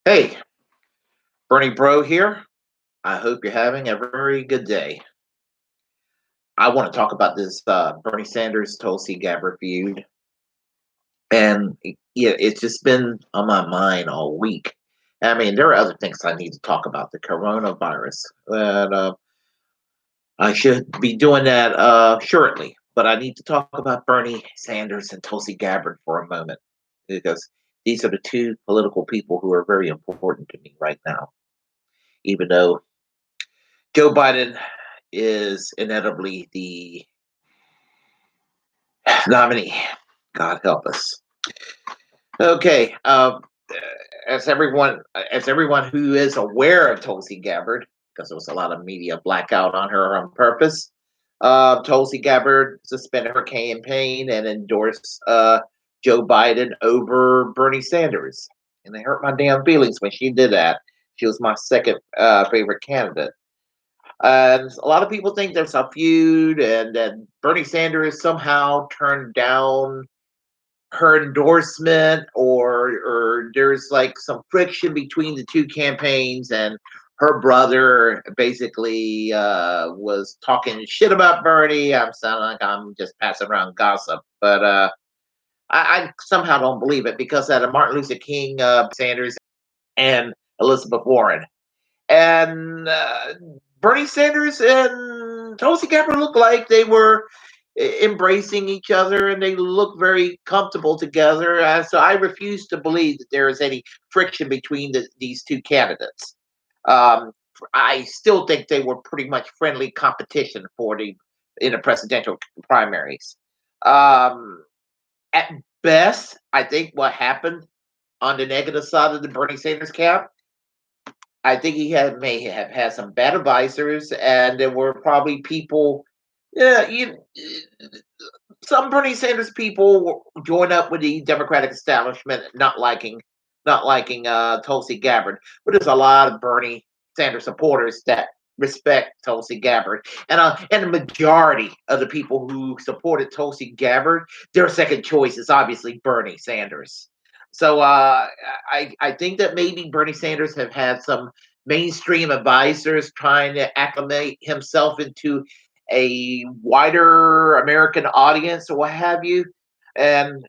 Hey, Bernie Bro here. I hope you're having a very good day. I want to talk about this Bernie Sanders Tulsi Gabbard feud, and yeah, it's just been on my mind all week. I mean, there are other things I need to talk about, the coronavirus, and I should be doing that shortly. But I need to talk about Bernie Sanders and Tulsi Gabbard for a moment because these are the two political people who are very important to me right now, even though Joe Biden is inevitably the nominee. God help us. Okay, as everyone who is aware of Tulsi Gabbard, because there was a lot of media blackout on her on purpose. Tulsi Gabbard suspended her campaign and endorsed Joe Biden over Bernie Sanders, and it hurt my damn feelings when she did that. She was my second favorite candidate. And a lot of people think there's a feud, and that Bernie Sanders somehow turned down her endorsement, or there's like some friction between the two campaigns, and her brother basically was talking shit about Bernie. I'm sounding like I'm just passing around gossip, but I somehow don't believe it because that Martin Luther King, Sanders, and Elizabeth Warren. And Bernie Sanders and Tulsi Gabbard looked like they were embracing each other, and they look very comfortable together. So I refuse to believe that there is any friction between these two candidates. Um, I still think they were pretty much friendly competition for the in the presidential primaries. Um, at best, I think what happened on the negative side of the Bernie Sanders camp, I think he may have had some bad advisors, and there were probably people. Yeah, some Bernie Sanders people joined up with the Democratic establishment, not liking Tulsi Gabbard. But there's a lot of Bernie Sanders supporters that respect Tulsi Gabbard, and the majority of the people who supported Tulsi Gabbard, their second choice is obviously Bernie Sanders. So I think that maybe Bernie Sanders have had some mainstream advisors trying to acclimate himself into a wider American audience or what have you. And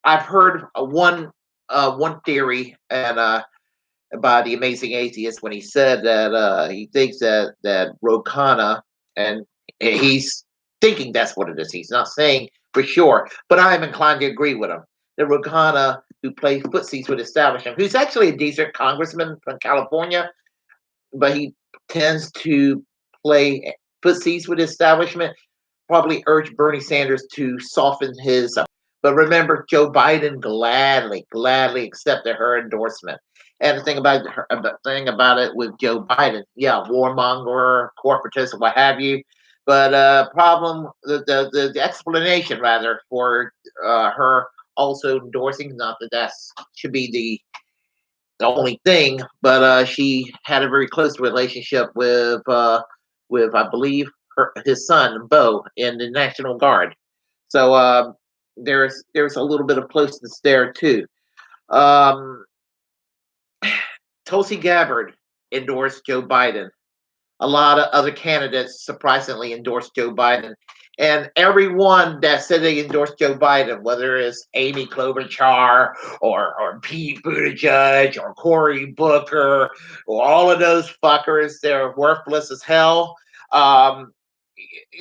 I've heard one theory and by the amazing atheist when he said that he thinks that Rokana, and he's thinking that's what it is. He's not saying for sure, but I'm inclined to agree with him. That Rokana, who plays footsies with establishment, who's actually a decent congressman from California, but he tends to play footsies with establishment, probably urged Bernie Sanders to soften his. But remember, Joe Biden gladly accepted her endorsement. And the thing about it with Joe Biden, yeah, warmonger, corporatist, what have you. But problem, the explanation rather for her also endorsing, not that that should be the only thing, but she had a very close relationship with I believe his son Bo in the National Guard. So there's a little bit of closeness there too. Um, Tulsi Gabbard endorsed Joe Biden. A lot of other candidates surprisingly endorsed Joe Biden. And everyone that said they endorsed Joe Biden, whether it's Amy Klobuchar or Pete Buttigieg or Cory Booker or all of those fuckers, they're worthless as hell. Um,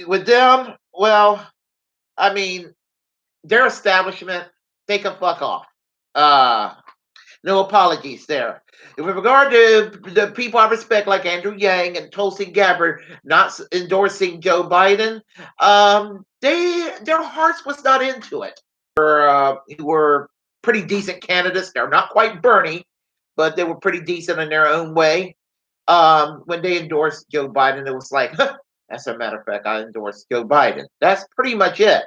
with them, well, I mean, their establishment, they can fuck off. Uh, no apologies there. With regard to the people I respect, like Andrew Yang and Tulsi Gabbard, not endorsing Joe Biden, their hearts was not into it. Who were pretty decent candidates. They're not quite Bernie, but they were pretty decent in their own way. When they endorsed Joe Biden, it was like, as a matter of fact, I endorsed Joe Biden. That's pretty much it.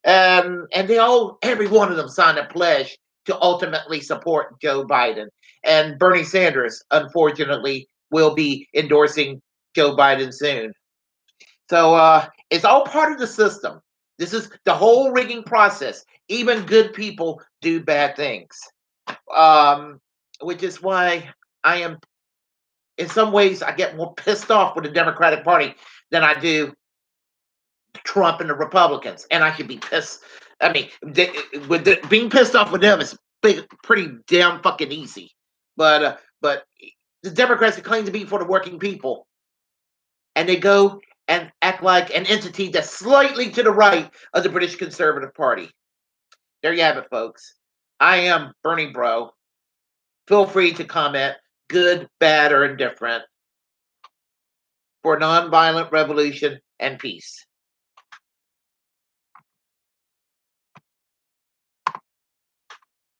And every one of them signed a pledge to ultimately support Joe Biden. And Bernie Sanders, unfortunately, will be endorsing Joe Biden soon. So it's all part of the system. This is the whole rigging process. Even good people do bad things. Um, which is why I am, in some ways, I get more pissed off with the Democratic Party than I do Trump and the Republicans. And I can be pissed. I mean, being pissed off with them is pretty damn fucking easy. But the Democrats claim to be for the working people, and they go and act like an entity that's slightly to the right of the British Conservative Party. There you have it, folks. I am Bernie Bro. Feel free to comment, good, bad, or indifferent, for nonviolent revolution and peace.